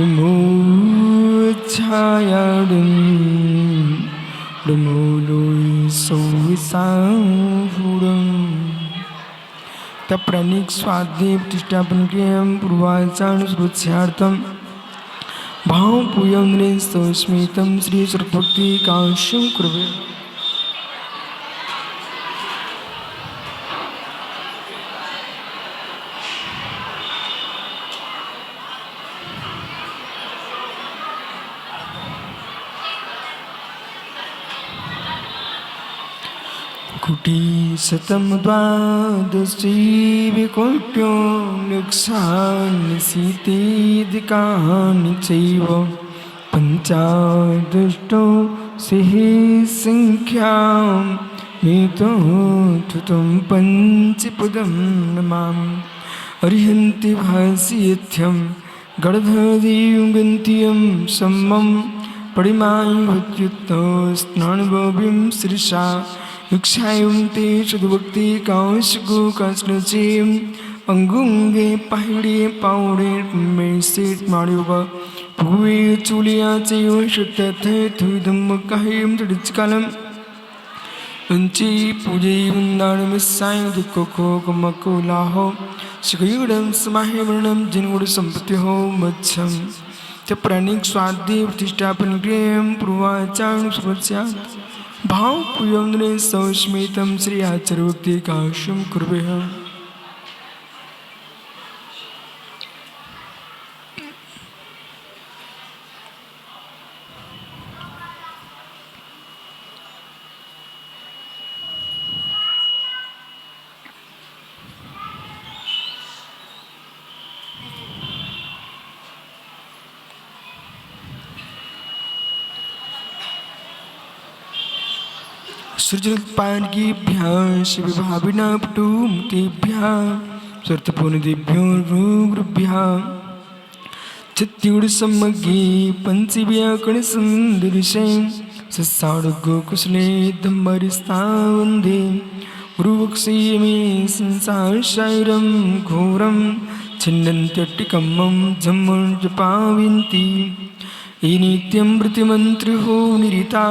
Namo-chayadam Namo-loy-so-visahudam Tapranik swadhyam Tishtapankriyam Purvachan Srutshyartam Bhavam Puyam Nresosmitam Sri Sarvakti Kausham Kurve Kuti satam dvadasi vikotyo luksani siti dikani chaiva panchadashto sihi sankhyam mito tutam panchipadam namam arihanti bhasiyathyam gardhadiyam gantiyam sammam padimayi bhatyutto snanabhavim srisha Yukshayum te shudvakti kaushagu kasnachim Angunge pahide paude me sit mariuga Puve chulia chayo shutathe thuidam kahim tadickalam Unchi puji vundanam sayo dukkoko kamakulaho Shikayudam samahivanam jingudu sampatiho macham Chapranik swadhi pratishthapan griyam purvachan srutshyat Bhav Puyam Nresosmitam Sri Acharvakti Kausham Kurveha सृजोत्पादकेभ्यः शिवभाविनापटुमतेभ्यः स्वर्तपूर्णदेभ्यो गुरुभ्यः चित्तूडसम्मग्गे पञ्चव्याकरणसुन्दरशे सस्साडुगोकुशले धम्मरिस्तावन्दे गुरुवक्षे मे संसारसागरं घोरं छिन्नन्त्यट्टिकम्मं जम्मं जपाविन्ति ये नित्यं प्रतिमन्त्रिहो निरिता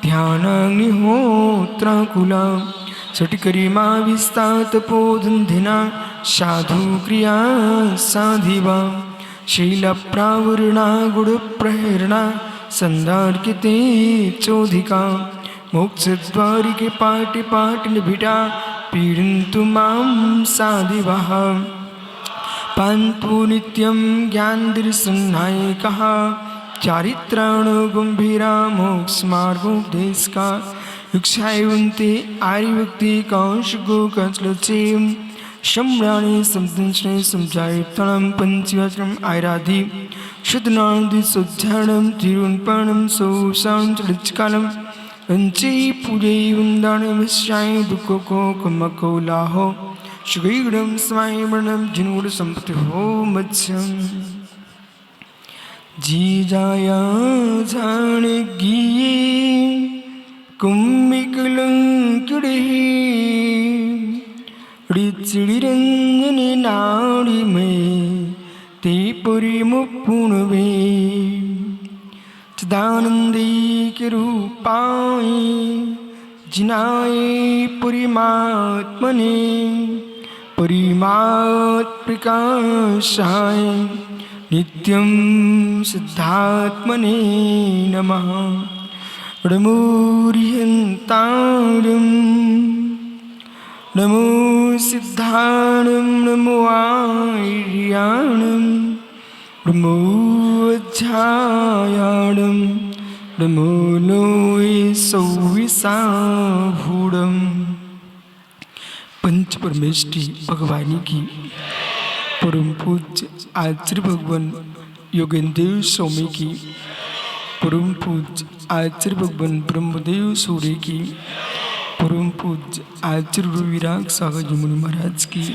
ध्यानाग्निहोत्राकुला सटिकरिमा विस्तातपोधन्धिना साधु क्रिया साधिवा शीलप्रावरणा गुणप्रहेरणा संदार्किते चोधिका मोक्षद्वारिके पाटिपाटिनिभिटा पीडन्तु मां साधिवः पान्तु नित्यं ज्ञानदर्शननायकः चारित्राण गंभीरा मोक्षमार्गोपदेशका युक्षायवन्ते आर्यभक्ति कौशगो कचलचेम सम्राणे समदंशने समजायतणं पंचवचनम आयराधि शुद्धनादि सुध्याणं तिरुन्पणं सोसां चलिचकालं पंचे पूजे वंदानमस्याय दुःखको कमकोलाहो शुगैगुणं स्वायमरणं जिनूर संपत्तिहो मत्स्यम् जी जाया जाने गिये कुम्भिकलंकिड़े ऋचिरंजने नाड़ी में ते परिमुपुणवे चिदानंदी के रूपाए जिनाए परिमात्मने परिमात् प्रकाशाय नित्यं सिद्धात्मने नमः नमोरिहन्तारं नमो सिद्धाणं नमो आर्याणं नमो अध्यायाणं नमो लोय सौविसाभूडं पंच परमेष्टि भगवानी की परम पूज्य आचार्य भगवान योगेंद्र स्वामी की परम पूज्य आचार्य भगवान ब्रह्मदेव सूर्य की परम पूज्य आचार्य विराग सागर मुनि महाराज की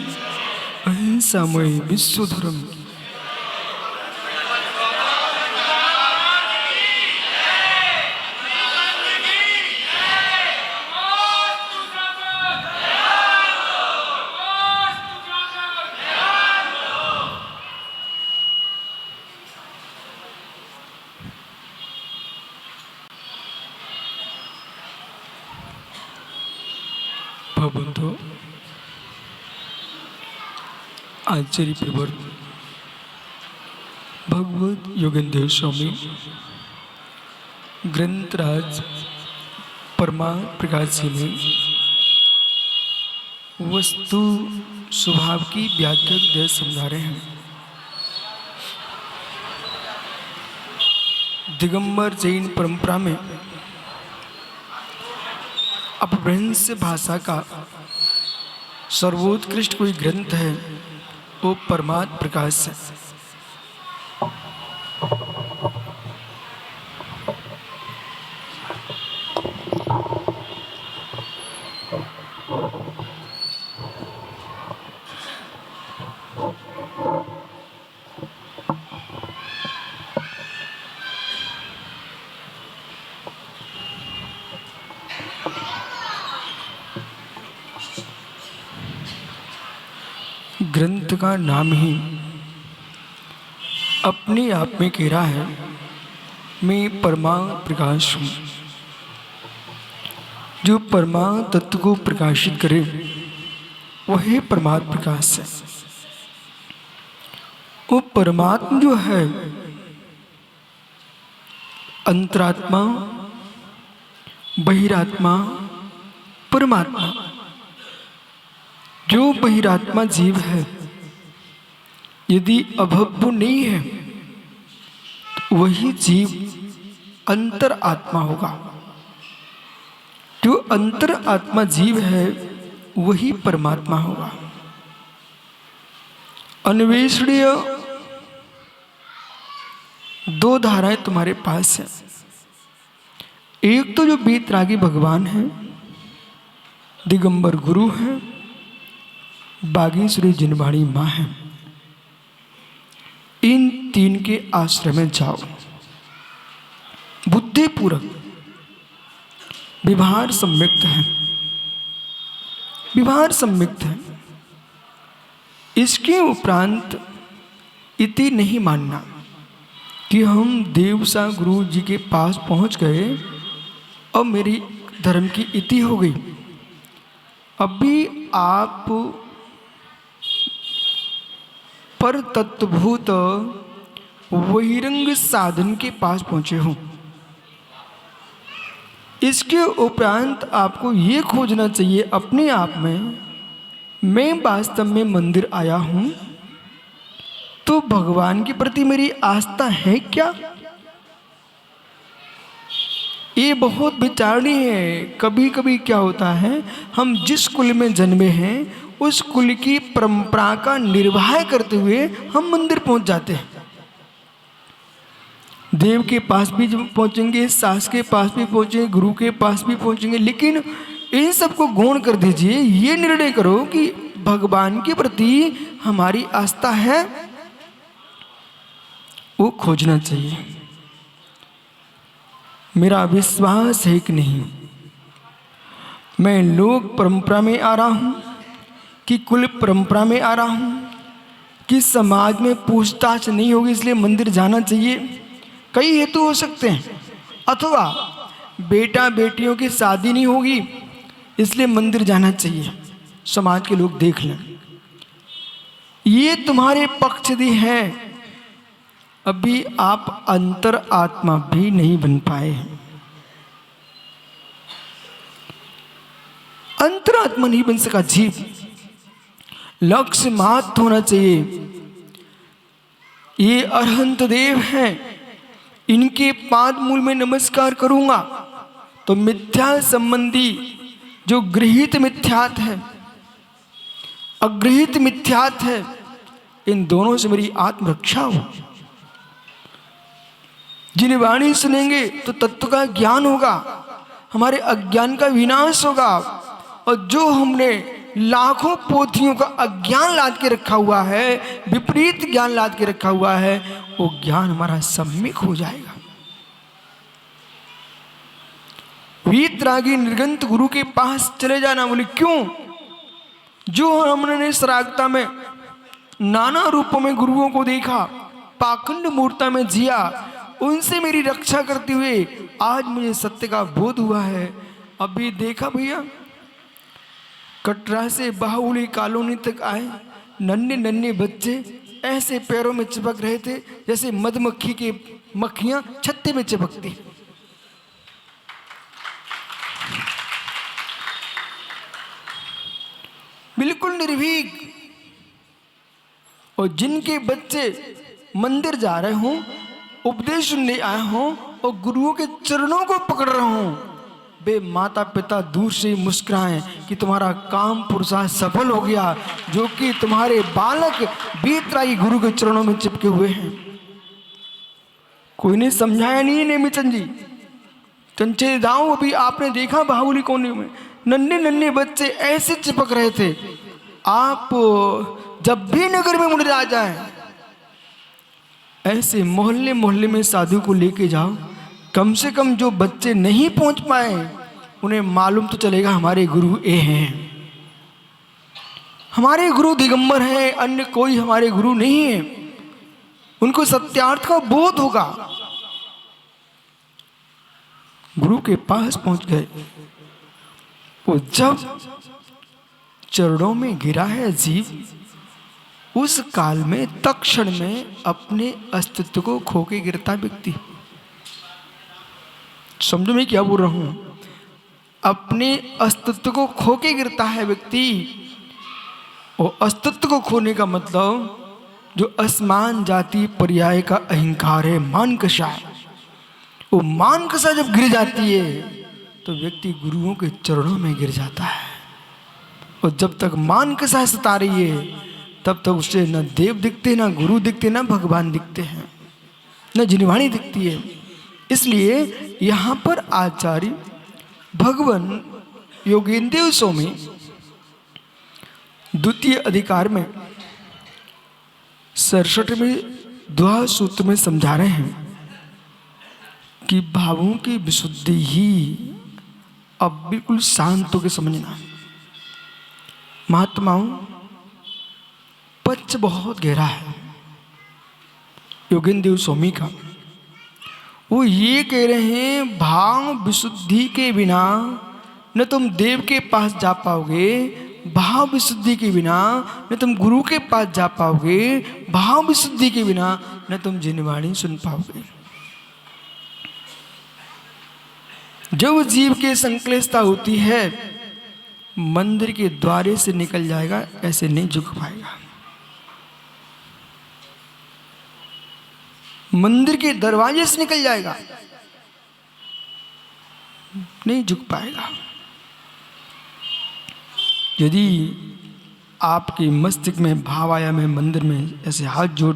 अहिंसामय विश्व धर्म भवन्तु आचार्य प्रवर भगवत योगेंद्र स्वामी ग्रंथराज परमा प्रकाश जी में वस्तु स्वभाव की व्याख्या समझा रहे हैं। दिगंबर जैन परंपरा में अपभ्रंश भाषा का सर्वोत्कृष्ट कोई ग्रंथ है वो परमात्म प्रकाश है। ग्रंथ का नाम ही अपने आप में कह रहा है मैं परमात्म प्रकाश हूँ। जो परमात्म तत्व को प्रकाशित करे वही परमात्म प्रकाश है। वो परमात्मा जो है अंतरात्मा बहिरात्मा परमात्मा। जो बहिरात्मा जीव है यदि अभव्य नहीं है तो वही जीव अंतर आत्मा होगा। जो अंतर आत्मा जीव है वही परमात्मा होगा। अन्वेषणीय दो धाराएं तुम्हारे पास हैं। एक तो जो बीतरागी भगवान है, दिगंबर गुरु है, बागेश्वरी जिनवाणी माँ है। इन तीन के आश्रय में जाओ। बुद्धिपूर्वक व्यवहार सम्यक्त है, व्यवहार सम्यक्त है। इसके उपरांत इति नहीं मानना कि हम देवसा गुरु जी के पास पहुंच गए और मेरी धर्म की इति हो गई। अभी आप पर तत्वभूत बहिरंग साधन के पास पहुंचे हो। इसके उपरांत आपको ये खोजना चाहिए अपने आप में, मैं वास्तव में मंदिर आया हूं तो भगवान के प्रति मेरी आस्था है क्या। ये बहुत विचारणीय है। कभी कभी क्या होता है, हम जिस कुल में जन्मे हैं उस कुल की परंपरा का निर्वाह करते हुए हम मंदिर पहुंच जाते हैं। देव के पास भी पहुंचेंगे, सास के पास भी पहुंचेंगे, गुरु के पास भी पहुंचेंगे, लेकिन इन सबको गौण कर दीजिए। ये निर्णय करो कि भगवान के प्रति हमारी आस्था है, वो खोजना चाहिए। मेरा विश्वास है कि नहीं, मैं लोक परंपरा में आ रहा हूं कि कुल परंपरा में आ रहा हूं कि समाज में पूछताछ नहीं होगी इसलिए मंदिर जाना चाहिए। कई हेतु हो सकते हैं। अथवा बेटा बेटियों की शादी नहीं होगी इसलिए मंदिर जाना चाहिए, समाज के लोग देख लें। ये तुम्हारे पक्ष दी है। अभी आप अंतर आत्मा भी नहीं बन पाए हैं। अंतरात्मा नहीं बन सका जीव। लक्ष्य मात्र होना चाहिए। ये अरहंत देव हैं, इनके पाद मूल में नमस्कार करूंगा तो मिथ्या संबंधी जो गृहीत मिथ्यात है, अगृहीत मिथ्यात है, इन दोनों से मेरी आत्मरक्षा हो। जिन्हें वाणी सुनेंगे तो तत्व का ज्ञान होगा, हमारे अज्ञान का विनाश होगा। और जो हमने लाखों पोथियों का अज्ञान लाद के रखा हुआ है, विपरीत ज्ञान लाद के रखा हुआ है, वो ज्ञान हमारा सम्यक हो जाएगा। वीतरागी निर्गंत गुरु के पास चले जाना। बोले क्यों? जो हमने सरागता में नाना रूपों में गुरुओं को देखा, पाखंड मूर्ता में जिया, उनसे मेरी रक्षा करते हुए आज मुझे सत्य का बोध हुआ है। अभी देखा भैया, कटरा से बाहुली कॉलोनी तक आए, नन्हे नन्हे बच्चे ऐसे पैरों में चिपक रहे थे जैसे मधुमक्खी की मक्खियां छत्ते में चिपकती। बिल्कुल निर्भीक। और जिनके बच्चे मंदिर जा रहे हों, उपदेश सुनने आए हों और गुरुओं के चरणों को पकड़ रहे हों, वे माता पिता दूर से मुस्कुराएं कि तुम्हारा काम पुरुषार्थ सफल हो गया, जो कि तुम्हारे बालक बीतराई गुरु के चरणों में चिपके हुए हैं। कोई ने समझाया नहीं नेमीचंद जी। चंचे दाऊ अभी आपने देखा बाहुली कोने में नन्हे नन्हे बच्चे ऐसे चिपक रहे थे। आप जब भी नगर में मुड़ आ जाए, ऐसे मोहल्ले मोहल्ले में साधु को लेके जाओ, कम से कम जो बच्चे नहीं पहुंच पाए उन्हें मालूम तो चलेगा हमारे गुरु ये हैं, हमारे गुरु दिगंबर हैं, अन्य कोई हमारे गुरु नहीं है। उनको सत्यार्थ का बोध होगा। गुरु के पास पहुंच गए। वो जब चरणों में गिरा है जीव, उस काल में तत्क्षण में अपने अस्तित्व को खो के गिरता व्यक्ति। समझो मैं क्या बोल रहा हूं? अपने अस्तित्व को खो के गिरता है व्यक्ति। और अस्तित्व को खोने का मतलब जो असमान जाति पर्याय का अहंकार है, मान कषा, वो मान कषा जब गिर जाती है तो व्यक्ति गुरुओं के चरणों में गिर जाता है। और जब तक मान कषा सता रही है तब तक उसे न देव दिखते, न गुरु दिखते, न भगवान दिखते हैं, न जिनवाणी दिखती है। इसलिए यहाँ पर आचार्य भगवान योगेंद्र स्वामी द्वितीय अधिकार में 67वें द्वा सूत्र में समझा रहे हैं कि भावों की विशुद्धि ही, अब बिल्कुल शांत होकर समझना महात्माओं, पक्ष बहुत गहरा है योगेंद्र स्वामी का। वो ये कह रहे हैं भाव विशुद्धि के बिना न तुम देव के पास जा पाओगे, भाव विशुद्धि के बिना न तुम गुरु के पास जा पाओगे, भाव विशुद्धि के बिना न तुम जिनवाणी सुन पाओगे। जब जीव के संक्लेशता होती है, मंदिर के द्वारे से निकल जाएगा, ऐसे नहीं झुक पाएगा। मंदिर के दरवाजे से निकल जाएगा, नहीं झुक पाएगा। यदि आपके मस्तिष्क में भाव आया, मैं मंदिर में ऐसे हाथ जोड़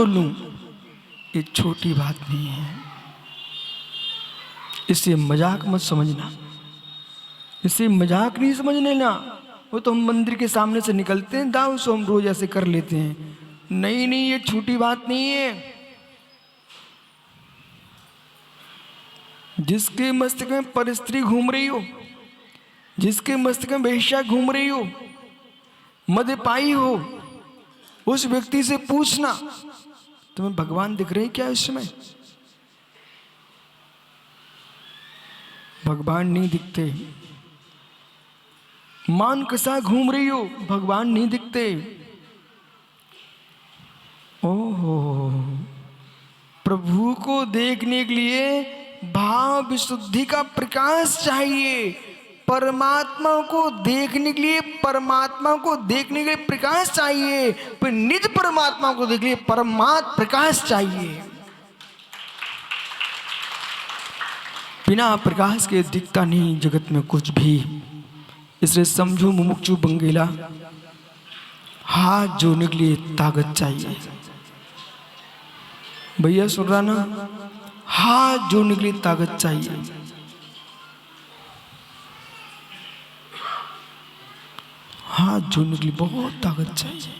लूं, ये छोटी बात नहीं है। इसे मजाक मत समझना, इसे मजाक नहीं समझ लेना। वो तो हम मंदिर के सामने से निकलते हैं, दाऊ सो हम रोज ऐसे कर लेते हैं। नहीं, ये छोटी बात नहीं है। जिसके मस्तिष्क में परस्त्री घूम रही हो, जिसके मस्तिष्क में वेश्या घूम रही हो, मदपाई हो, उस व्यक्ति से पूछना तुम्हें भगवान दिख रहे क्या इस समय? भगवान नहीं दिखते। मान कसा घूम रही हो, भगवान नहीं दिखते। ओहो, प्रभु को देखने के लिए भाव विशुद्धि का प्रकाश चाहिए। परमात्मा को देखने के लिए प्रकाश चाहिए, फिर निज परमात्मा को देखने के लिए परमात्म प्रकाश चाहिए। बिना प्रकाश के दिखता नहीं जगत में कुछ भी। इसलिए समझो मुमुक्षु बंगेला, हाथ जोड़ने के लिए ताकत चाहिए। भैया सुन रहा ना, हाथ जोड़ने के लिए ताकत चाहिए। हाथ जोड़ने के लिए बहुत ताकत चाहिए।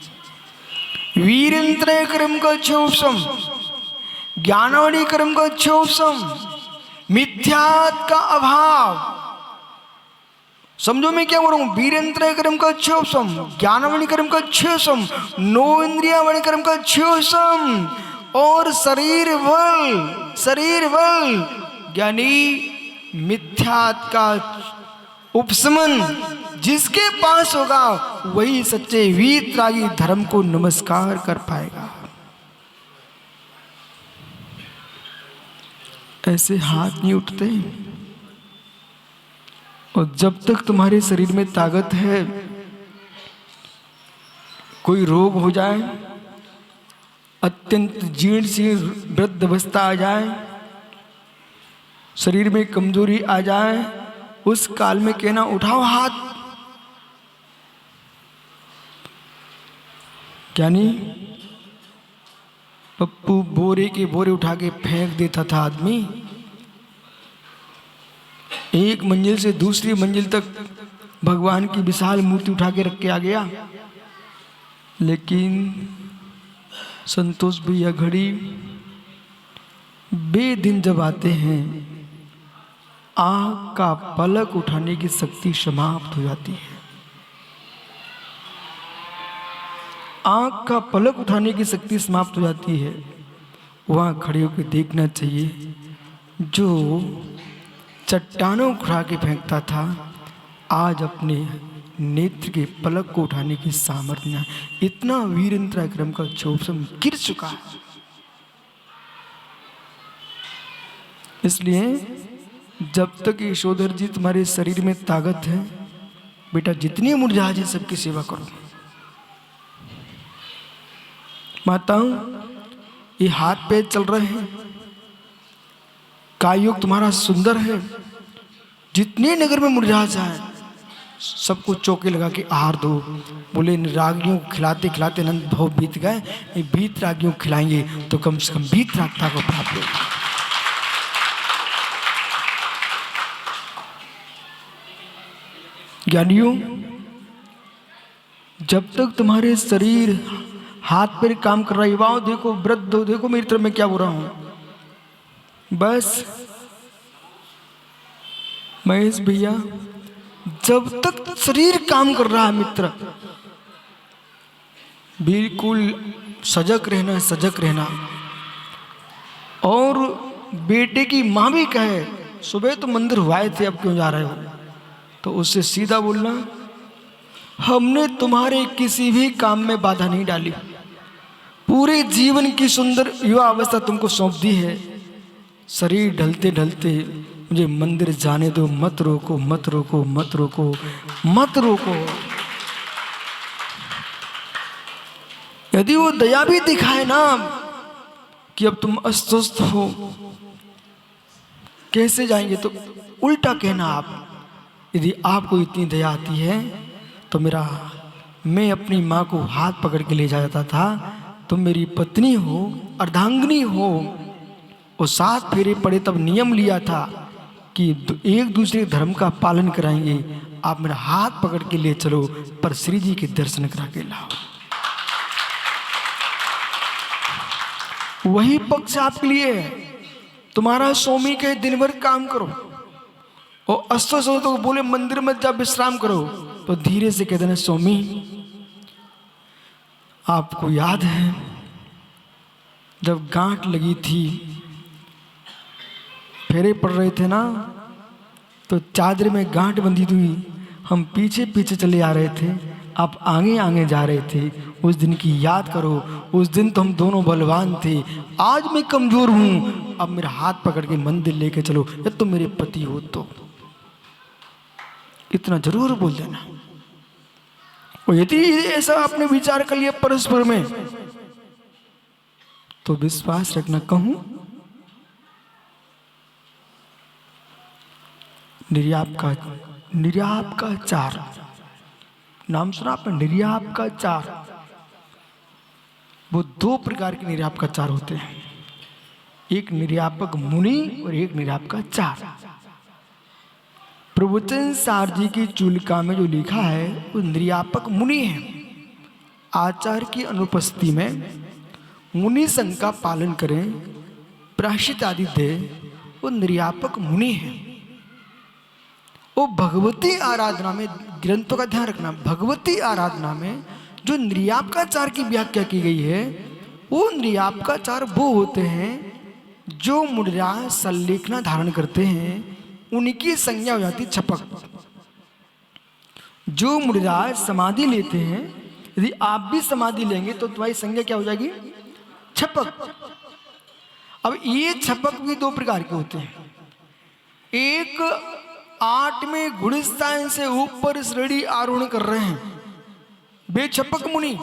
वीरेंद्र कर्म का क्षोभम, ज्ञानवाणी कर्म का क्षोभम, मिथ्यात्व का अभाव। समझो मैं क्या बोल रहा हूं? वीरेंद्र कर्म का क्षोभम, ज्ञानवाणी कर्म का क्षोभम, नो इंद्रिया वाणी कर्म का क्षोभम, और शरीर बल ज्ञानी मिथ्यात्व का उपशमन जिसके पास होगा वही सच्चे वीतरागी धर्म को नमस्कार कर पाएगा। ऐसे हाथ नहीं उठते। और जब तक तुम्हारे शरीर में ताकत है, कोई रोग हो जाए, अत्यंत जीर्ण सी वृद्ध अवस्था आ जाए, शरीर में कमजोरी आ जाए, उस काल में कहना उठाओ हाथ। क्या नहीं, पप्पू बोरे के बोरे उठा के फेंक देता था आदमी, एक मंजिल से दूसरी मंजिल तक भगवान की विशाल मूर्ति उठा के रख के आ गया। लेकिन संतोष भैया घड़ी बेदिन जब आते हैं, आँख का पलक उठाने की शक्ति समाप्त हो जाती है। आँख का पलक उठाने की शक्ति समाप्त हो जाती है। वहाँ खड़े होकर देखना चाहिए, जो चट्टानों उठा के फेंकता था, आज अपने नेत्र के पलक को उठाने की सामर्थ्य, इतना वीरेंद्र क्रम का चोपसम गिर चुका है। इसलिए जब तक यशोधर जी तुम्हारे शरीर में ताकत है, बेटा जितनी मुरझाज है सबकी सेवा करो। माताओं, ये हाथ पैर चल रहे हैं, कायोग तुम्हारा सुंदर है, जितने नगर में मुरझा जाए सबको चौके लगा के आहार दो। बोले रागियों को खिलाते खिलाते नंद भाव बीत गए, ये बीत रागियों को खिलाएंगे तो कम से कम बीत रागता को प्राप्त होगा। ज्ञानियों, जब तक तुम्हारे शरीर हाथ पैर काम कर रहा है, युवाओं देखो, वृद्ध हो, देखो मेरी तरफ मैं क्या बोल रहा हूं। बस महेश भैया, जब तक शरीर काम कर रहा है मित्र, बिल्कुल सजग रहना, सजग रहना। और बेटे की मां भी कहे सुबह तो मंदिर हुए थे, अब क्यों जा रहे हो, तो उससे सीधा बोलना, हमने तुम्हारे किसी भी काम में बाधा नहीं डाली, पूरे जीवन की सुंदर युवा अवस्था तुमको सौंप दी है। शरीर ढलते ढलते मुझे मंदिर जाने दो, मत रोको, मत रोको, मत रोको, मत रोको। यदि वो दया भी दिखाए ना कि अब तुम अस्वस्थ हो, कैसे जाएंगे, तो उल्टा कहना आप, यदि आपको इतनी दया आती है तो मैं अपनी माँ को हाथ पकड़ के ले जाता था, तुम मेरी पत्नी हो, अर्धांगिनी हो, और 7 फेरे पड़े तब नियम लिया था कि एक दूसरे धर्म का पालन कराएंगे, आप मेरा हाथ पकड़ के ले चलो, पर श्री जी के दर्शन करा के लाओ। वही पक्ष आपके लिए है। तुम्हारा स्वामी के दिन भर काम करो और अस्वस्थ हो तो बोले मंदिर में जब विश्राम करो, तो धीरे से कह देना, स्वामी आपको याद है जब गांठ लगी थी, फेरे पड़ रहे थे ना, तो चादर में गांठ बंधी हुई, हम पीछे पीछे चले आ रहे थे, आप आगे आगे जा रहे थे, उस दिन की याद करो, उस दिन तो हम दोनों बलवान थे, आज मैं कमजोर हूं, अब मेरा हाथ पकड़ के मंदिर लेके चलो, या तुम मेरे पति हो तो। इतना जरूर बोल देना। और यदि ऐसा आपने विचार कर लिया परस्पर में, तो विश्वास रखना, कहूं निर्याप का चार, नाम सुना आपने, निर्याप का चार। वो 2 प्रकार के निर्याप का चार होते हैं, एक निर्यापक मुनि और एक निर्याप का चार। प्रवचन सार जी की चूलिका में जो लिखा है वो निर्यापक मुनि है। आचार्य की अनुपस्थिति में मुनि संघ का पालन करें, प्रायश्चित आदि दे, वो निर्यापक मुनि है। वो भगवती आराधना में, ग्रंथों का ध्यान रखना, भगवती आराधना में जो निर्यापकाचार की व्याख्या की गई है, वो निर्यापकाचार वो होते हैं जो मुद्रा सल्लेखना धारण करते हैं, उनकी संज्ञा हो जाती छपक। जो मुनिराज समाधि लेते हैं, यदि आप भी समाधि लेंगे तो तुम्हारी संज्ञा क्या हो जाएगी? छपक। अब ये छपक भी दो प्रकार के होते हैं। एक 8वें घुड़स्थान से ऊपर श्रेणी आरोहण कर रहे हैं, वे छपक मुनि,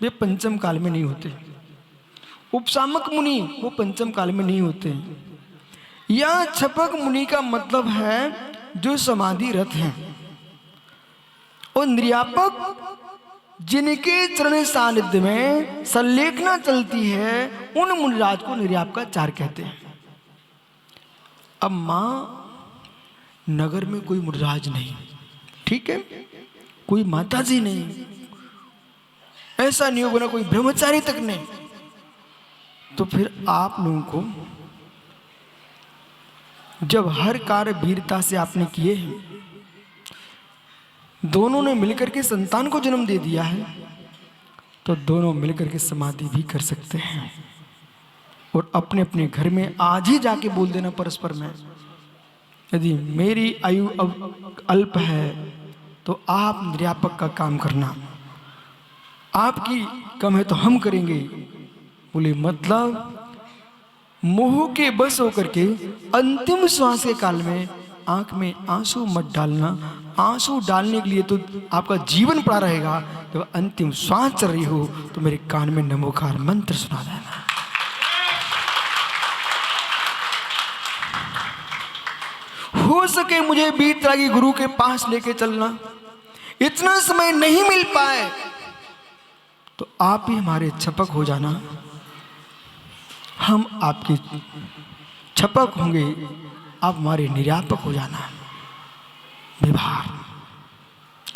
वे पंचम काल में नहीं होते। उपसामक मुनि, वो पंचम काल में नहीं होते। यह छपक मुनि का मतलब है जो समाधिरत हैं, और निर्यापक जिनके चरण सानिध्य में संलेखना चलती है, उन मुनिराज को निर्यापकाचार्य कहते हैं। अब मां नगर में कोई मुनिराज नहीं, ठीक है, कोई माता जी नहीं, ऐसा नहीं होगा ना कोई ब्रह्मचारी तक नहीं, तो फिर आप लोगों को जब हर कार्य वीरता से आपने किए हैं, दोनों ने मिलकर के संतान को जन्म दे दिया है, तो दोनों मिलकर के समाधि भी कर सकते हैं। और अपने अपने घर में आज ही जाके बोल देना परस्पर में, यदि मेरी आयु अब अल्प है तो आप निर्यापक का काम करना, आपकी कम है तो हम करेंगे। बोले मतलब मोह के बस होकर के अंतिम श्वास के काल में आंख में आंसू मत डालना। आंसू डालने के लिए तो आपका जीवन पड़ा रहेगा, जब अंतिम श्वास चल रही हो तो मेरे कान में नमोकार मंत्र सुना देना। हो सके मुझे बीतरागी गुरु के पास लेके चलना, इतना समय नहीं मिल पाए तो आप ही हमारे छपक हो जाना, हम आपके छपक होंगे, आप हमारे निर्यापक हो जाना। विभार,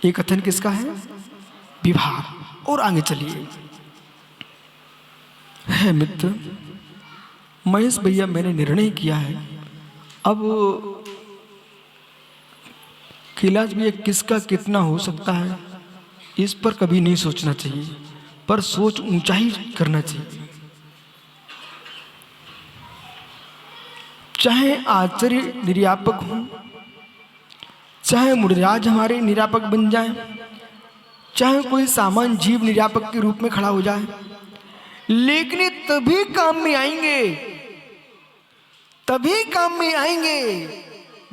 ये कथन किसका है? विभार। और आगे चलिए, है मित्र महेश भैया, मैंने निर्णय किया है, अब कैलाश भैया किसका कितना हो सकता है इस पर कभी नहीं सोचना चाहिए, पर सोच ऊंचाई करना चाहिए। चाहे आचार्य निर्यापक हो, चाहे मुनिराज हमारे निर्यापक बन जाए, चाहे कोई सामान्य जीव निर्यापक के रूप में खड़ा हो जाए, लेकिन ये तभी काम में आएंगे, तभी काम में आएंगे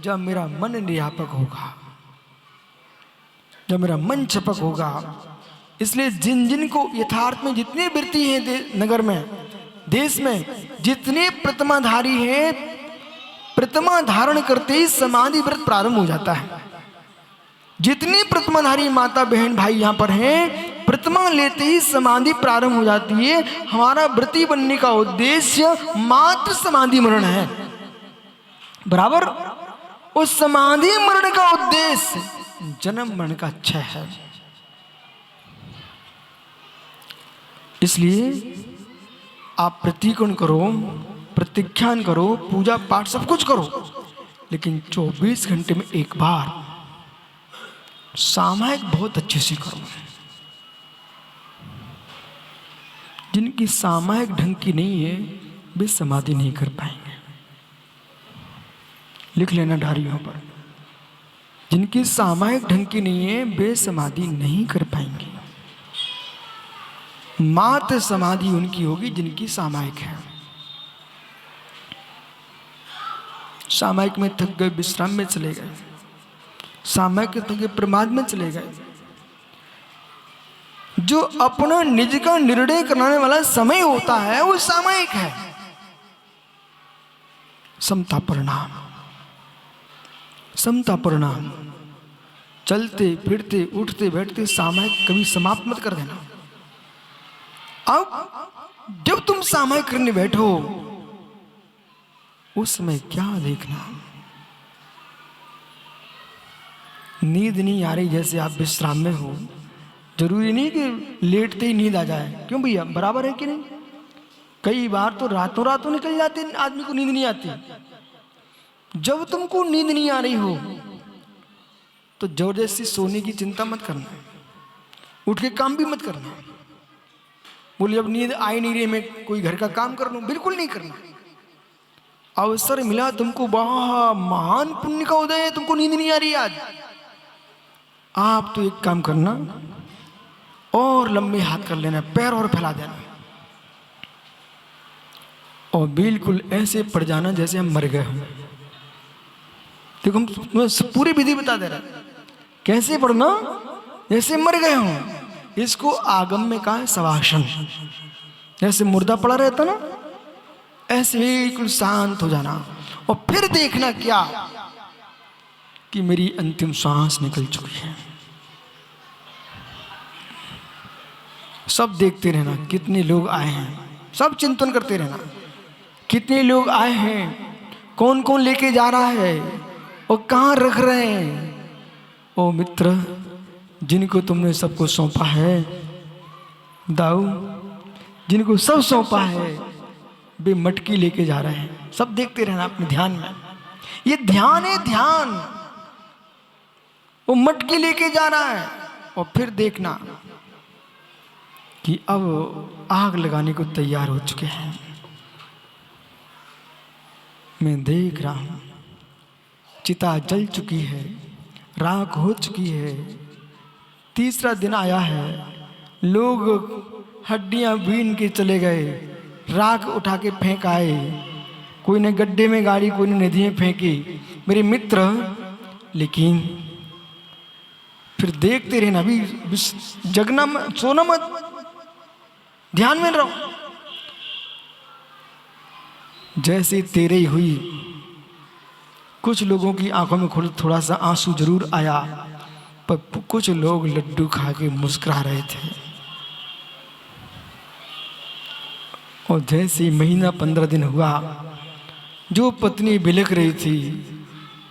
जब मेरा मन निर्यापक होगा, जब मेरा मन छपक होगा। इसलिए जिन जिन को यथार्थ में जितने वृत्ति हैं नगर में, देश में, जितने प्रतिमाधारी हैं, प्रतिमा धारण करते ही समाधि व्रत प्रारंभ हो जाता है। जितनी प्रतिमाधारी माता बहन भाई यहाँ पर हैं, प्रतिमा लेते ही समाधि प्रारंभ हो जाती है। हमारा व्रती बनने का उद्देश्य मात्र समाधि मरण है, बराबर। उस समाधि मरण का उद्देश्य जन्म मरण का क्षय है। इसलिए आप प्रतिकोण करो, प्रत्याख्यान करो, पूजा पाठ सब कुछ करो, लेकिन 24 घंटे में एक बार सामायिक बहुत अच्छे से करो। जिनकी सामायिक ढंग की नहीं है वे समाधि नहीं कर पाएंगे। लिख लेना डायरियों पर, जिनकी सामायिक ढंग की नहीं है वे समाधि नहीं कर पाएंगे। मात्र समाधि उनकी होगी जिनकी सामायिक है। सामायिक में थक गए विश्राम में चले गए, सामायिक थक गए प्रमाद में चले गए। जो अपना निज का निर्णय कराने वाला समय होता है वो सामायिक है। समता परिणाम, समता परिणाम, चलते फिरते उठते बैठते सामायिक कभी समाप्त मत कर देना। अब जब तुम सामायिक करने बैठो उस समय क्या देखना, नींद नहीं आ रही, जैसे आप विश्राम में हो, जरूरी नहीं कि लेटते ही नींद आ जाए। क्यों भैया, बराबर है कि नहीं? कई बार तो रातों रातों निकल जाते, आदमी को नींद नहीं आती। जब तुमको नींद नहीं आ रही हो तो जबरदस्ती सोने की चिंता मत करना, उठ के काम भी मत करना। बोलिए अब नींद आई नहीं रही, मैं कोई घर का काम कर लूं, बिल्कुल नहीं करना। अवसर मिला तुमको, महान पुण्य का उदय है, तुमको नींद नहीं आ रही आज, आप तो एक काम करना, और लंबे हाथ कर लेना, पैर और फैला देना, और बिल्कुल ऐसे पड़ जाना जैसे हम मर गए हों। देखो हम तुम्हें पूरी विधि बता दे रहे हैं, कैसे पढ़ना जैसे मर गए हों। इसको आगम में कहा है शवासन। जैसे मुर्दा पड़ा रहता ना, ऐसे बिल्कुल शांत हो जाना, और फिर देखना क्या कि मेरी अंतिम सांस निकल चुकी है। सब देखते रहना कितने लोग आए हैं, सब चिंतन करते रहना कितने लोग आए हैं, कौन कौन लेके जा रहा है और कहाँ रख रहे हैं। ओ मित्र, जिनको तुमने सबको सौंपा है दाऊ, जिनको सब सौंपा है वे मटकी लेके जा रहे हैं। सब देखते रहना अपने ध्यान में, ये ध्यान है ध्यान। वो मटकी लेके जा रहा है, और फिर देखना कि अब आग लगाने को तैयार हो चुके हैं। मैं देख रहा हूं चिता जल चुकी है, राख हो चुकी है। तीसरा दिन आया है, लोग हड्डियां बीन के चले गए, राख उठा के फेंक आए, कोई ने गड्ढे में गाड़ी, कोई ने नदी में फेंकी मेरे मित्र। लेकिन फिर देखते रहना, अभी जगना मत, सोना मत, ध्यान में रहो। जैसे तेरे ही हुई, कुछ लोगों की आंखों में थोड़ा सा आंसू जरूर आया, पर कुछ लोग लड्डू खा के मुस्कुरा रहे थे। और जैसे महीना 15 दिन हुआ, जो पत्नी बिलख रही थी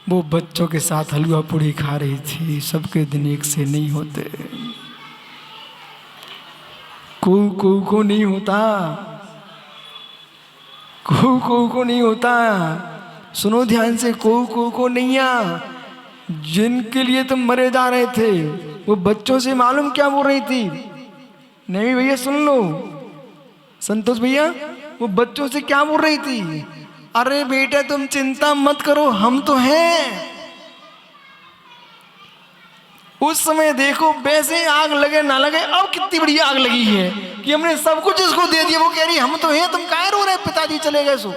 वो बच्चों के साथ हलवा पूड़ी खा रही थी। सबके दिन एक से नहीं होते, को नहीं होता, को नहीं होता। सुनो ध्यान से, को नहीं आ। जिनके लिए तुम मरे जा रहे थे वो बच्चों से मालूम क्या बोल रही थी? नहीं भैया सुन लो, संतोष भैया, वो बच्चों से क्या बोल रही थी? अरे बेटा तुम चिंता मत करो, हम तो हैं। उस समय देखो वैसे आग लगे ना लगे, अब कितनी बड़ी आग लगी है कि हमने सब कुछ इसको दे दिया। वो कह रही हम तो हैं, तुम काहे रो रहे, पिताजी चले गए सो।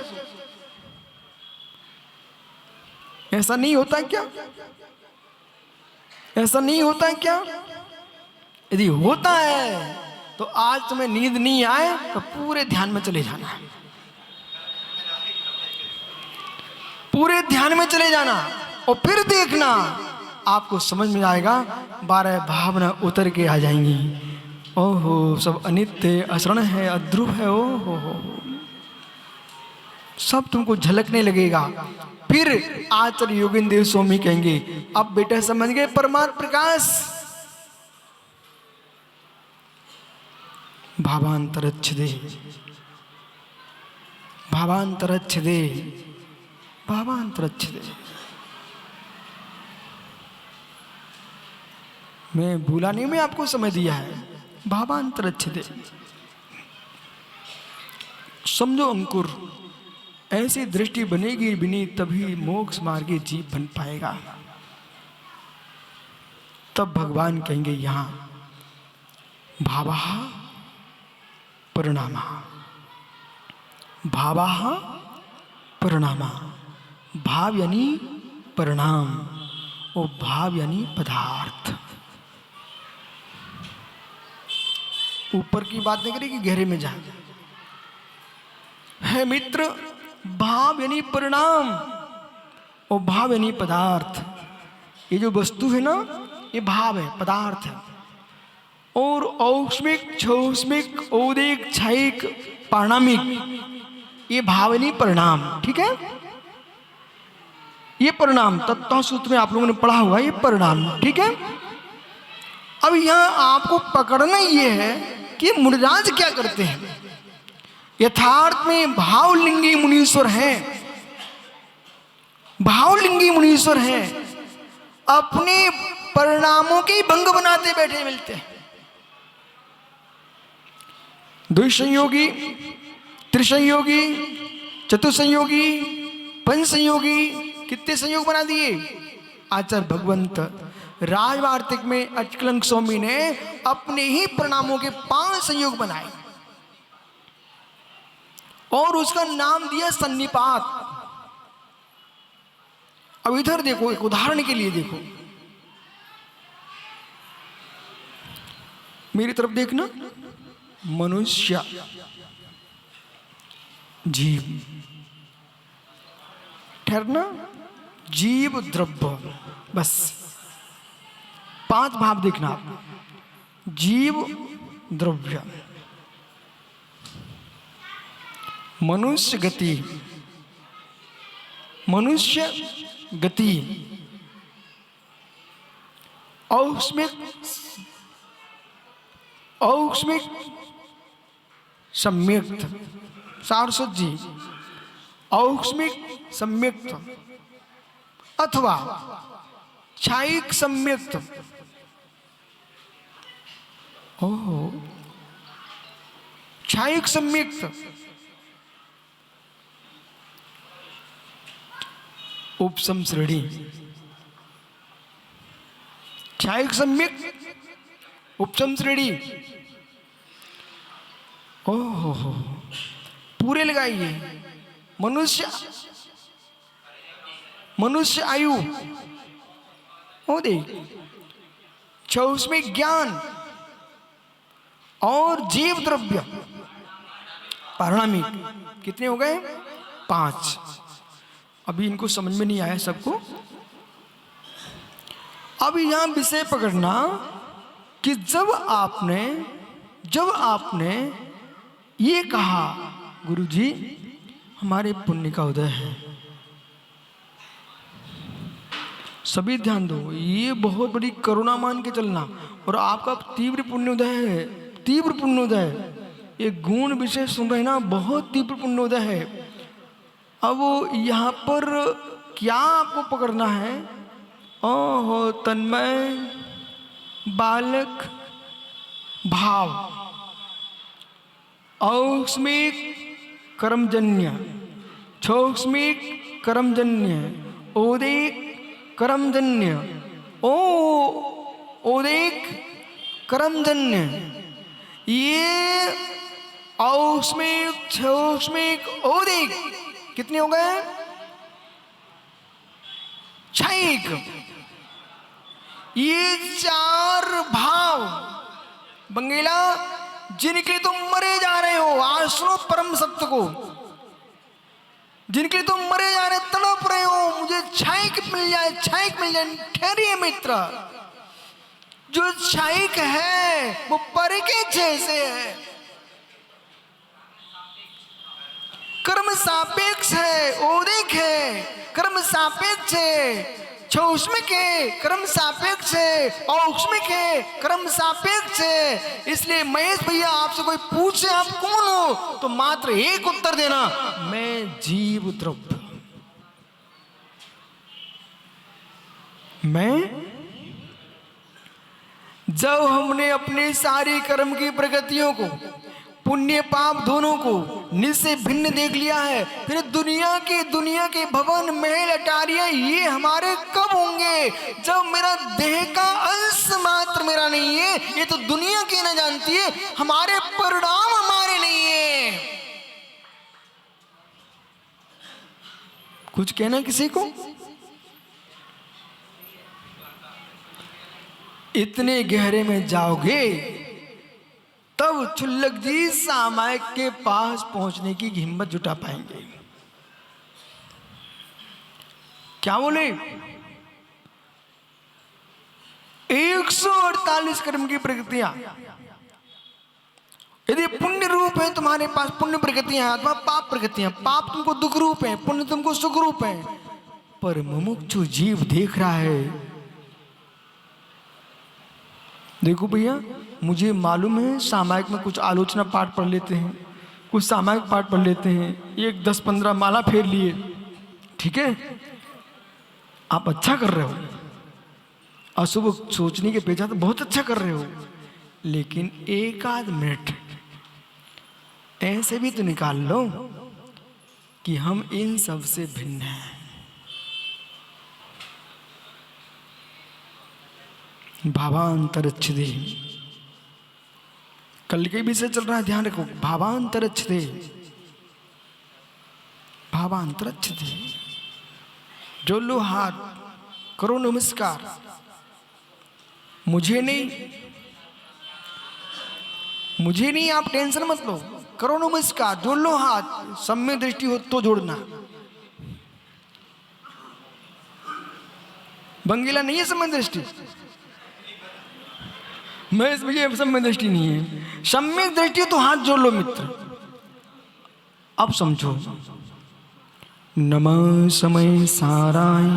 ऐसा नहीं होता क्या? ऐसा नहीं होता क्या? यदि होता है तो आज तुम्हें नींद नहीं आए तो पूरे ध्यान में चले जाना, पूरे ध्यान में चले जाना, और फिर देखना आपको समझ में आएगा। 12 भावना उतर के आ जाएंगी। ओहो, सब अनित्य अशरण है, अध्रुव है, ओहो, सब तुमको झलकने लगेगा। फिर आचार्य योगेंद्र देव स्वामी कहेंगे, अब बेटा समझ गए परमात्म प्रकाश। भावांतरच्छदे, भावांतरच्छदे, भावांतरच्छदे। मैं भूला नहीं, मैं आपको समझ दिया है। भावांतरच्छदे, समझो अंकुर, ऐसी दृष्टि बनेगी बिनी तभी मोक्ष मार्गे जीव बन पाएगा। तब भगवान कहेंगे यहां भावः परिणामा, भावः परिणामा। भाव यानी परिणाम, और भाव यानी पदार्थ। ऊपर की बात नहीं करेगी, गहरे में जा है मित्र। भाव यानी परिणाम और भाव यानी पदार्थ। ये जो वस्तु है ना, ये भाव है, पदार्थ है। और औष्मिक, क्षौष्मिक, औदिक, क्षयिक, पारणामिक, ये भाव यानी परिणाम। ठीक है, ये परिणाम तत्व सूत्र में आप लोगों ने पढ़ा हुआ, ये परिणाम। ठीक है, अब यहां आपको पकड़ना ये है कि मुनिराज क्या करते हैं। यथार्थ में भावलिंगी मुनीश्वर हैं, भावलिंगी मुनीश्वर हैं, अपने परिणामों के भंग बनाते बैठे मिलते हैं। द्विसंयोगी, त्रिसंयोगी, चतुसंयोगी, पंच संयोगी, कितने संयोग बना दिए आचार्य भगवंत राजवार्तिक में अचकलंक स्वामी ने अपने ही प्रणामों के 5 संयोग बनाए और उसका नाम दिया सन्निपात। अब इधर देखो, एक उदाहरण के लिए देखो, मेरी तरफ देखना, मनुष्य, जीव, ठहरना, जीव, द्रव्य, बस 5 भाव देखना आप, जीव, द्रव्य, मनुष्य गति, मनुष्य गति, औष्मिक सम्यक्त, सारस्वत जी, औष्मिक सम्यक्त अथवा क्षायिक सम्यक्त। ओहो, क्षायिक सम्यक्त, उपसम श्रेणी, क्षायिक सम्यक्त, उपसम श्रेणी। ओहो, पूरे लगाइए। मनुष्य आयु, ओ देख, क्षौष्मिक ज्ञान और जीव द्रव्य, पारिणामिक, कितने हो गए? 5। अभी इनको समझ में नहीं आया सबको। अभी यहां विषय पकड़ना कि जब आपने ये कहा, गुरुजी हमारे पुण्य का उदय है, सभी ध्यान दो, ये बहुत बड़ी करुणा मान के चलना, और आपका तीव्र पुण्योदय है, तीव्र पुण्योदय, ये गुण विषय सुन रहे ना, बहुत तीव्र पुण्योदय है। अब यहाँ पर क्या आपको पकड़ना है? ओहो, तन्मय, बालक भाव, औष्मिक कर्मजन्य, क्षौष्मिक कर्मजन्य, ओदिक कर्मजन्य, ओदिक कर्मजन्य, ये औष्मिक, क्षौष्मिक, ओदिक कितने हो गए? क्षयिक। ये 4 भाव बंगेला जिनके तुम मरे जा रहे हो, आज सुनो परम सत्य को, जिनके तुम मरे जा रहे, तड़प रहे हो, मुझे क्षयिक मिल जाए, क्षयिक मिल जाए। ठहरिए मित्र, जो क्षयिक है वो पर के जैसे है, कर्म सापेक्ष है, ओदिक है, कर्म सापेक्ष है, क्षौष्मिक है, कर्म सापेक्ष है, औष्मिक है, कर्म सापेक्ष है। इसलिए महेश भैया आपसे कोई पूछे आप कौन हो, तो मात्र एक उत्तर देना, मैं जीव द्रव्य, मैं। जब हमने अपने सारी कर्म की प्रगतियों को, पुण्य पाप दोनों को निज से भिन्न देख लिया है, फिर दुनिया के भवन महल अटारियां ये हमारे कब होंगे? जब मेरा देह का अंश मात्र मेरा नहीं है, ये तो दुनिया की न जानती है, हमारे परिणाम हमारे नहीं है। कुछ कहना किसी को? इतने गहरे में जाओगे तब चुल्लक जी सामायिक के पास पहुंचने की हिम्मत जुटा पाएंगे। क्या बोले? 148 कर्म की प्रगतियां, यदि पुण्य रूप है तुम्हारे पास, पुण्य प्रगतियां अथवा पाप प्रगतियां, पाप तुमको दुख रूप है, पुण्य तुमको सुख रूप है, पर मुमुक्षु जीव देख रहा है। देखो भैया, मुझे मालूम है सामायिक में कुछ आलोचना पाठ पढ़ लेते हैं, कुछ सामायिक पाठ पढ़ लेते हैं, एक 10-15 माला फेर लिए, ठीक है, आप अच्छा कर रहे हो, अशुभ सोचने के पीछे तो बहुत अच्छा कर रहे हो, लेकिन 1 आध मिनट ऐसे भी तो निकाल लो कि हम इन सब से भिन्न हैं। भावांतरच्छिदे। कल के विषय चल रहा है, ध्यान रखो। भावांतरच्छिदे, भावांतरच्छिदे। जो लो हाथ, करो नमस्कार। मुझे नहीं, आप टेंशन मत लो, करो नमस्कार, जोड़ लो हाथ। सम्य दृष्टि हो तो जोड़ना, बंगीला नहीं है सम्य दृष्टि। मैं इस भैया सम्य दृष्टि नहीं है, सम्यक दृष्टि तो हाथ जोड़ लो मित्र। अब समझो। नमः समय साराय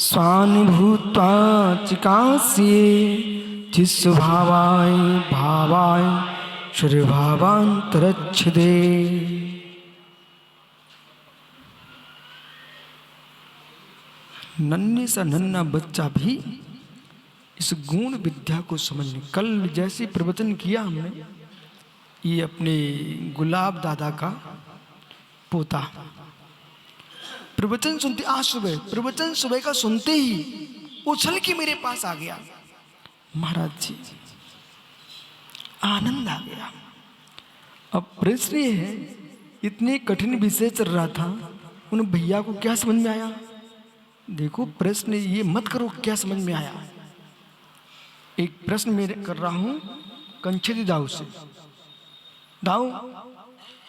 स्वानुभूत्वा चिकास्ये चिस्वभावाय भावाय श्रीभावांतरच्छिदे। नन्हे सा नन्हा बच्चा भी इस गुण विद्या को समझने। कल जैसे प्रवचन किया हमने, ये अपने गुलाब दादा का पोता प्रवचन सुनते, आज सुबह प्रवचन सुबह का सुनते ही उछल के मेरे पास आ गया। महाराज जी, आनंद आ गया। अब प्रश्न ये है, इतने कठिन विषय चल रहा था, उन भैया को क्या समझ में आया? देखो, प्रश्न ये मत करो क्या समझ में आया। एक प्रश्न मैं कर रहा हूं कंचेदी दाऊ से। दाऊ,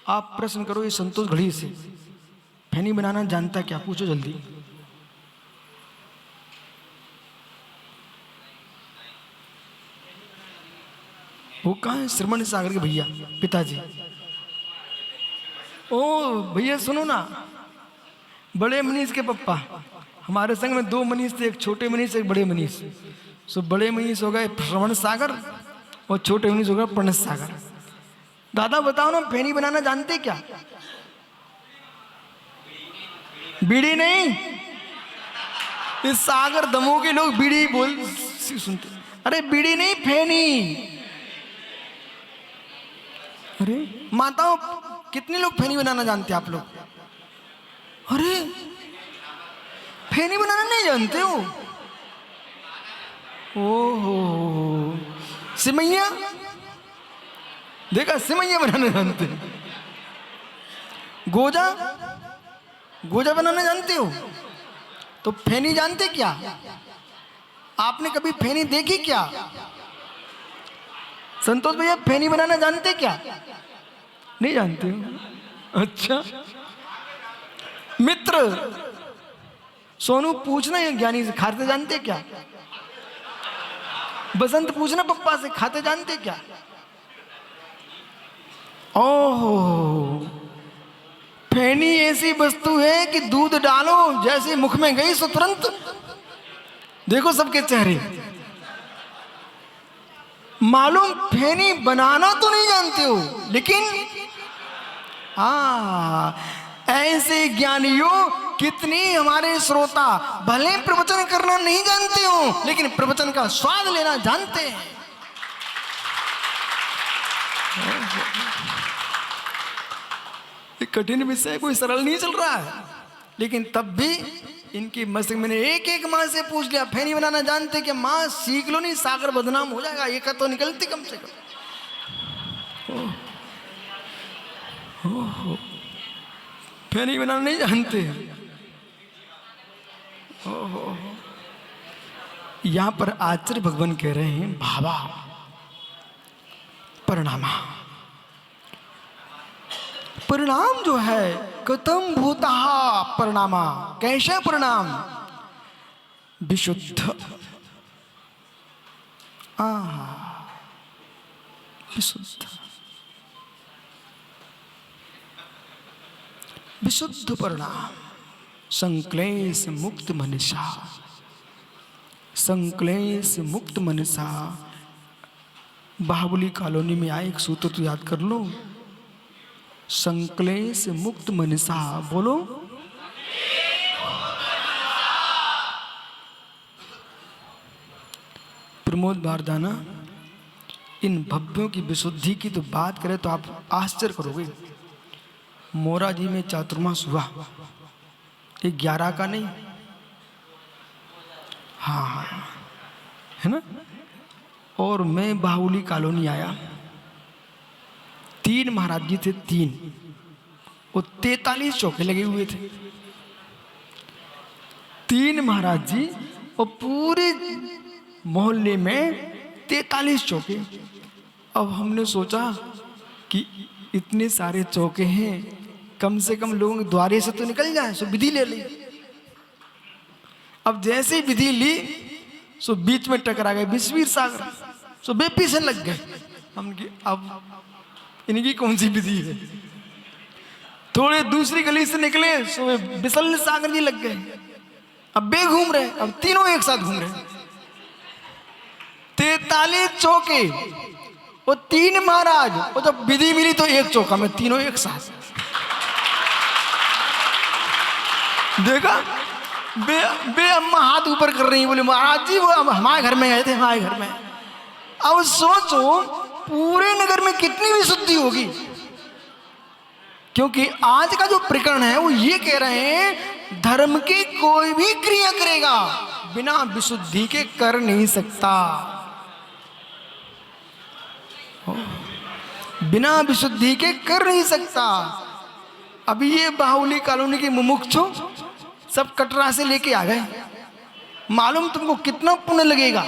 आप प्रश्न करो ये संतोष घड़ी से। फैनी बनाना जानता क्या? पूछो जल्दी। वो कहाँ है? श्रमण सागर के भैया, पिताजी। ओ भैया सुनो ना, बड़े मनीष के पप्पा। हमारे संग में 2 मनीष थे, एक छोटे मनीष एक बड़े मनीष। सो बड़े मनीष हो गए श्रवण सागर और छोटे मनीष हो गए प्रणस सागर। दादा बताओ ना, फैनी बनाना जानते क्या? बीड़ी नहीं, इस सागर दमों के लोग बीड़ी बोल सुनते। अरे बीड़ी नहीं, फैनी। अरे माताओं, कितने लोग फैनी बनाना जानते हैं आप लोग? अरे फैनी बनाना नहीं जानते हो? ओहो, सिमैया देखा, सिमैया बनाना जानते। गोजा, गोजा बनाना जानते हो? तो फैनी जानते क्या? आपने कभी फैनी देखी क्या? संतोष भैया, फैनी बनाना जानते क्या? नहीं जानते हो? अच्छा मित्र, सोनू पूछना है ज्ञानी से, खाते जानते क्या? बसंत पूछना पप्पा से, खाते जानते क्या? ओहो, फैनी ऐसी वस्तु है कि दूध डालो जैसे मुख में गई सो तुरंत। देखो सबके चेहरे। मालूम फैनी बनाना तो नहीं जानते हो, लेकिन ऐसे ज्ञानियों, कितनी हमारे श्रोता भले प्रवचन करना नहीं जानते हो, लेकिन प्रवचन का स्वाद लेना जानते हैं। कठिन विषय कोई सरल नहीं चल रहा है, लेकिन तब भी इनकी मस्तिष्क मैंने एक माँ से पूछ लिया, फैनी बनाना जानते क्या? माँ सीख लो, नहीं सागर बदनाम हो जाएगा। एक तो निकलती कम से कम। फैनी बनाना नहीं जानते। यहां पर आचार्य भगवान कह रहे हैं, भावा परिणामा। परिणाम जो है, कथम भूता परिणामा, कैसा परिणाम? विशुद्ध, विशुद्ध, विशुद्ध परिणाम। संक्लेश मुक्त मनसा, संक्लेश मुक्त मनसा। बाहुबली कॉलोनी में आए, एक सूत्र तो याद कर लो, संक्लेश मुक्त मनसा। बोलो, प्रमोद बारदाना, इन भव्यों की विशुद्धि की तो बात करें तो आप आश्चर्य करोगे। मोरा जी में चातुर्मास हुआ, ये 11 का नहीं, हाँ है ना। और मैं बाहुली कॉलोनी आया, 3 महाराज जी थे, 3, वो 43 चौके लगे हुए थे, 3 महाराज जी और पूरे मोहल्ले में 43 चौके। अब हमने सोचा कि इतने सारे चौके हैं, कम से कम लोगों के द्वारे से तो निकल जाए, सो विधि ले ली। अब जैसे ही विधि ली सो बीच में टकरा गए विश्वीर सागर, सो वे पीछे लग गए। हम अब इनकी कौन सी विधि है। थोड़े दूसरी गली से निकले सो वे बिसल सागर जी लग गए। अब बे घूम रहे, अब तीनों एक साथ घूम रहे, 43 चौके, वो 3 महाराज, वो जब विधि मिली तो 1 चौका में तीनों एक साथ। देखा बे अम्मा हाथ ऊपर कर रही, बोले महाराज जी वो हमारे घर में आए थे, हमारे घर में। अब सोचो पूरे नगर में कितनी विशुद्धि होगी, क्योंकि आज का जो प्रकरण है वो ये कह रहे हैं धर्म की कोई भी क्रिया करेगा बिना विशुद्धि के कर नहीं सकता, बिना विशुद्धि के कर नहीं सकता। अभी ये बाहुली कॉलोनी के मुमुक्षु सब कटरा से लेके आ गए, मालूम तुमको कितना पुण्य लगेगा,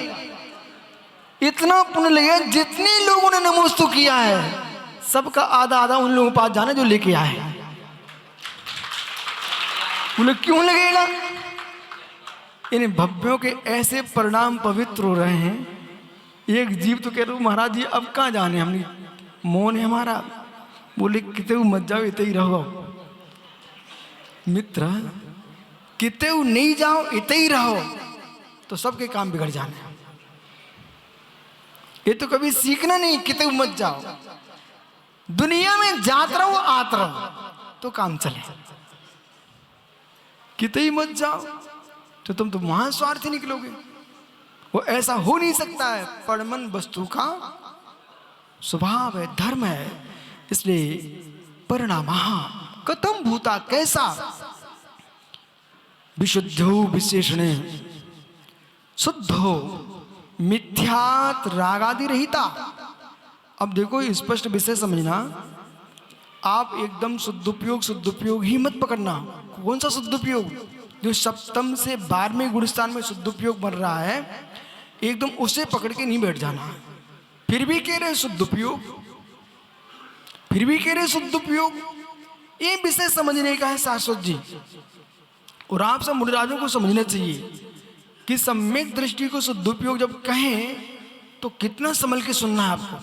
इतना पुण्य लगेगा जितने लोगों ने नमोस्तु किया है सबका आधा आधा उन लोगों के पास जाना जो लेके आए। बोले क्यों लगेगा, इन भव्यों के ऐसे परिणाम पवित्र हो रहे हैं। एक जीव तो कह रहे महाराज जी अब कहाँ जाने, हमने मौन है हमारा। बोले कितने मत जाओ, इतने ही रहो मित्र, कितने नहीं जाओ इतने ही रहो तो सबके काम बिगड़ जाने। ये तो कभी सीखना नहीं, कितने मत जाओ, दुनिया में जात रहो आत रहो तो काम चले। कितने ही मत जाओ तो तुम तो वहां स्वार्थी निकलोगे, वो ऐसा हो नहीं सकता है। परमन वस्तु का स्वभाव है, धर्म है, इसलिए परिणाम कथम भूता, कैसा विशुद्धो विशेषणे शुद्धो मिथ्यात रागादि रहिता। अब देखो स्पष्ट विषय समझना, आप एकदम शुद्धोपयोग ही मत पकड़ना। कौन सा शुद्धोपयोग, जो सप्तम से 12वें गुणस्थान में शुद्धोपयोग बन रहा है, एकदम उसे पकड़ के नहीं बैठ जाना। फिर भी कह रहे शुद्धोपयोग, फिर भी कह रहे शुद्धोपयोग, ये विषय समझने का है शाश्वत जी। और आप सब मुनिराजों को समझना चाहिए कि सम्यक दृष्टि को शुद्धोपयोग जब कहें तो कितना संभल के सुनना है आपको।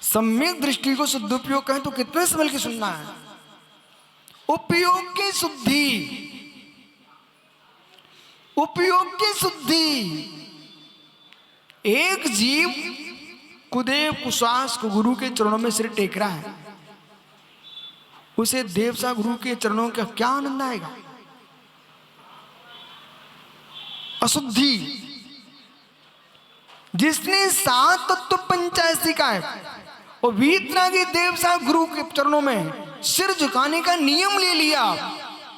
सम्यक दृष्टि को शुद्धोपयोग कहें तो कितना संभल के सुनना है। उपयोग की शुद्धि, उपयोग की शुद्धि। एक जीव कुदेव कुशास को गुरु के चरणों में सिर टेक रहा है, उसे देवसा गुरु के चरणों का क्या आनंद आएगा। अशुद्धि, जिसने 7 तत्व पंचायत का है और वीतना के देवसा गुरु के चरणों में सिर झुकाने का नियम ले लिया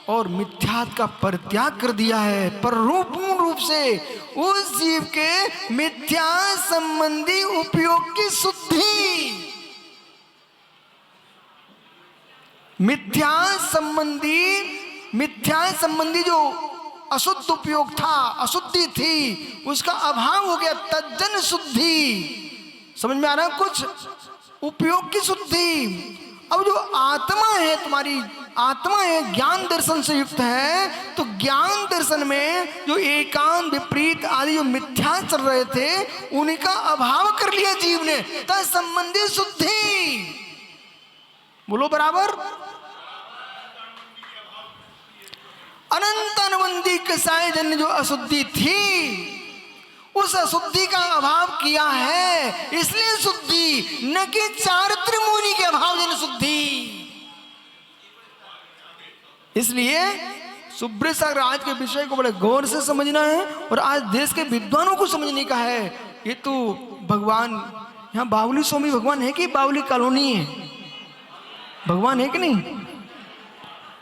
और मिथ्यात का परित्याग कर दिया है, पर पूर्ण रूप से उस जीव के मिथ्या संबंधी उपयोग की शुद्धि, मिथ्या संबंधी जो अशुद्ध उपयोग था, अशुद्धि थी, उसका अभाव हो गया, तज्जन शुद्धि। समझ में आ रहा है कुछ, उपयोग की शुद्धि। अब जो आत्मा है, तुम्हारी आत्मा है, ज्ञान दर्शन से युक्त है, तो ज्ञान दर्शन में जो एकांत विपरीत आदि जो मिथ्या चल रहे थे उनका अभाव कर लिया जीव ने, तत्संबंधी शुद्धि। बोलो बराबर। अनंत अनुबंधी कसाय जन्य जो अशुद्धि थी, उस अशुद्धि का अभाव किया है, इसलिए शुद्धि, न कि चारित्र मुनि के अभाव जन शुद्धि। इसलिए सुब्रत सागर आज के विषय को बड़े गौर से समझना है और आज देश के विद्वानों को समझने का है। ये तो भगवान, यहाँ बावली स्वामी भगवान है कि बावली कॉलोनी है, भगवान है कि नहीं।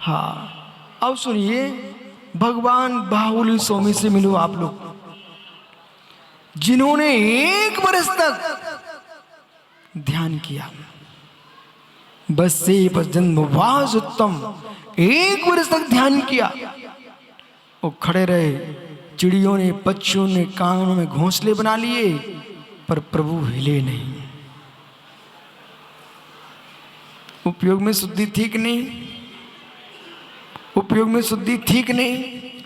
हाँ, अब सुनिए, भगवान बाहुली स्वामी से मिलो आप लोग। जिन्होंने 1 वर्ष तक ध्यान किया, बस से बस जन्मवास उत्तम, 1 वर्ष तक ध्यान किया, वो खड़े रहे। चिड़ियों ने, पक्षियों ने कानों में घोंसले बना लिए, पर प्रभु हिले नहीं। उपयोग में शुद्धि थी कि नहीं? उपयोग में शुद्धि थी कि नहीं?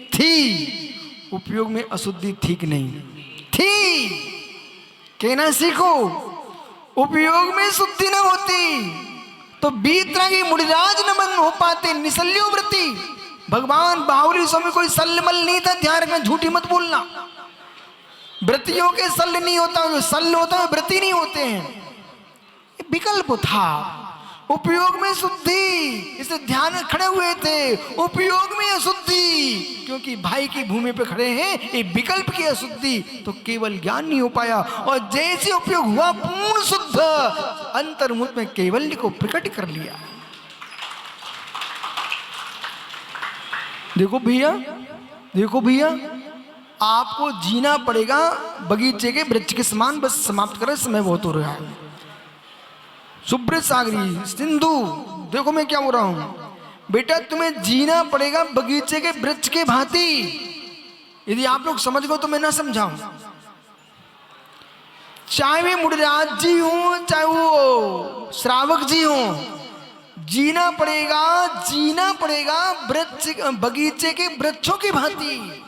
थी। उपयोग में अशुद्धि थी कि नहीं? थी। कहना सीखो। उपयोग में शुद्धि न होती तो बीतरंगी मुड़िराज न बन हो पाते, निसल्यो व्रती। भगवान बाहुली स्वामी कोई सल्लमल नहीं था, ध्यान रखना, झूठी मत बोलना। व्रतियों के सल्ल नहीं होता, जो सल्ल होता है व्रति नहीं होते हैं। विकल्प था। उपयोग में शुद्धि, इसे ध्यान में खड़े हुए थे। उपयोग में अशुद्धि, क्योंकि भाई की भूमि पे खड़े हैं, ये विकल्प की अशुद्धि, तो केवल ज्ञान नहीं हो पाया। और जैसे उपयोग हुआ पूर्ण शुद्ध, अंतर्मुख में केवल्य को प्रकट कर लिया। देखो भैया, देखो भैया, आपको जीना पड़ेगा बगीचे के वृक्ष के समान। बस समाप्त करें, समय बहुत हो रहा है। सुब्रत सागरी, सिंधु, देखो मैं क्या बोल रहा हूं। बेटा तुम्हें जीना पड़ेगा बगीचे के वृक्ष के भांति। यदि आप लोग समझ गए तो मैं ना समझाऊं। चाहे वे मुड़राज जी हो, चाहे वो श्रावक जी हो, जीना पड़ेगा, जीना पड़ेगा वृक्ष, बगीचे के वृक्षों की भांति।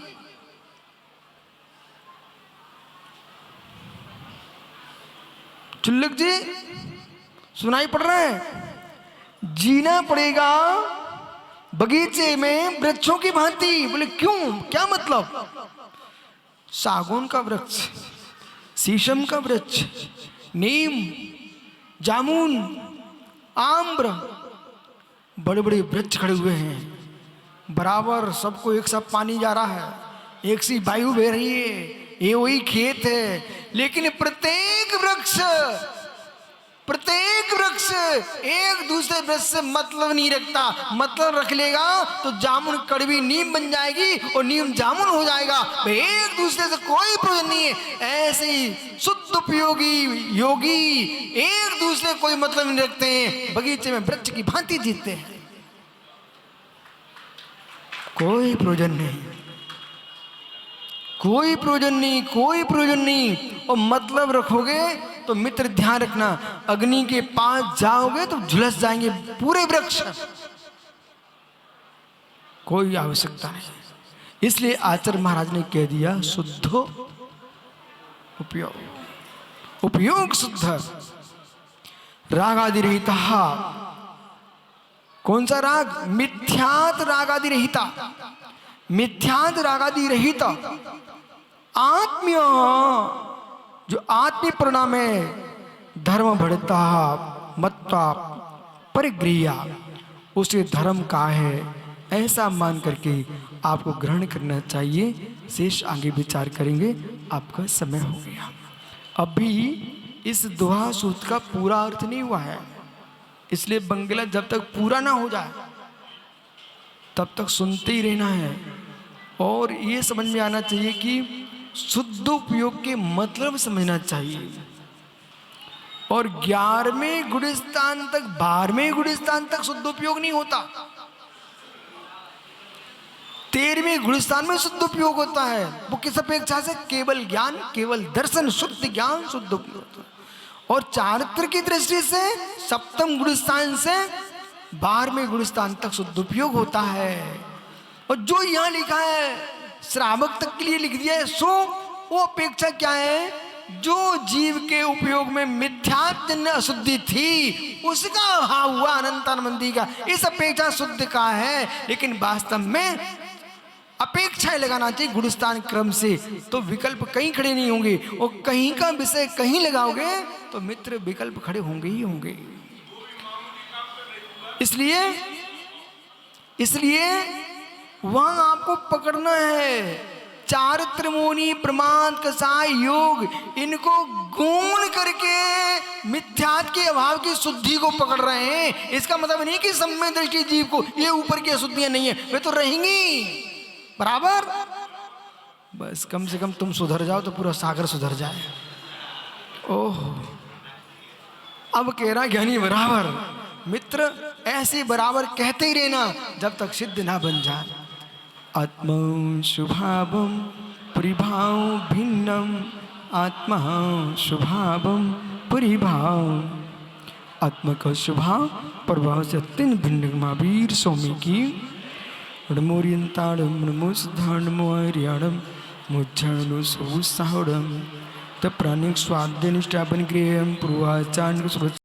चुल्लक जी सुनाई पड़ रहा है? जीना पड़ेगा बगीचे में वृक्षों की भांति। बोले क्यों, क्या मतलब? सागौन का वृक्ष, शीशम का वृक्ष, नीम, जामुन, आम्र, बड़े बड़े वृक्ष खड़े हुए हैं। बराबर सबको एक साथ पानी जा रहा है, एक सी वायु बह रही है, ये वही खेत है। लेकिन प्रत्येक वृक्ष एक दूसरे वृक्ष से मतलब नहीं रखता। मतलब रख लेगा तो जामुन कड़वी नीम बन जाएगी और नीम जामुन हो जाएगा। एक दूसरे से कोई प्रयोजन नहीं है। ऐसे ही शुद्ध उपयोगी योगी एक दूसरे कोई मतलब नहीं रखते हैं, बगीचे में वृक्ष की भांति जीते हैं। कोई प्रयोजन नहीं, कोई प्रयोजन नहीं, कोई प्रयोजन नहीं। और मतलब रखोगे तो मित्र ध्यान रखना, अग्नि के पास जाओगे तो झुलस जाएंगे पूरे वृक्ष। कोई आवश्यकता नहीं। इसलिए आचार्य महाराज ने कह दिया शुद्ध उपयोग, उपयोग शुद्ध। रागादि रहिता। कौन सा राग? मिथ्यात रागादि रहिता। मिथ्यात रागादि रहिता आत्म्य, जो आत्मीय परिणाम है, धर्म बढ़ता मत्ता परिग्रिया, उसे धर्म का है ऐसा मान करके आपको ग्रहण करना चाहिए। शेष आगे विचार करेंगे। आपका समय हो गया। अभी इस दोहा सूत्र का पूरा अर्थ नहीं हुआ है, इसलिए बंगला जब तक पूरा ना हो जाए तब तक सुनते ही रहना है। और ये समझ में आना चाहिए कि शुद्ध उपयोग के मतलब समझना चाहिए। और 11वें गुणस्थान तक, 12वें गुणस्थान तक शुद्ध उपयोग नहीं होता। 13वें गुणस्थान में शुद्ध उपयोग होता है। वो किस अपेक्षा से? केवल ज्ञान, केवल दर्शन, शुद्ध ज्ञान, शुद्ध उपयोग। और चारित्र की दृष्टि से 7वें गुणस्थान से 12वें गुणस्थान तक शुद्ध उपयोग होता है। और जो यहाँ लिखा है श्रावक तक के लिए लिख दिया है, सो वो अपेक्षा क्या है? जो जीव के उपयोग में मिथ्याजन्य अशुद्धि थी उसका अभाव हुआ अनंतानंदी का, इस अपेक्षा शुद्ध का है। लेकिन वास्तव में अपेक्षाएं लगाना चाहिए गुणस्थान क्रम से, तो विकल्प कहीं खड़े नहीं होंगे। और कहीं का विषय कहीं लगाओगे तो मित्र विकल्प खड़े होंगे ही होंगे। इसलिए वहां आपको पकड़ना है। चारित्र मोनी प्रमाद कसाय योग, इनको गौण करके मिथ्यात के अभाव की शुद्धि को पकड़ रहे हैं। इसका मतलब नहीं कि सम्यक दृष्टि जीव को ये ऊपर की अशुद्धियां नहीं है, वे तो रहेंगी बराबर बस कम से कम तुम सुधर जाओ तो पूरा सागर सुधर जाए। ओह, अब कह रहा ज्ञानी बराबर, मित्र ऐसे बराबर कहते ही रहना जब तक सिद्ध ना बन जाए। आत्मा स्वभावम परिभाव भिन्नम, आत्मा स्वभावम परिभाव। आत्मा का स्वभाव प्रभाव से अत्यंत भिन्न। महावीर स्वामी की नमोरियंताड़म नमो सिद्धांड नमो आर्याणम मुच्छाणु सौ साहड़म तब प्राणिक स्वाद्य निष्ठापन गृहम पूर्वाचार्य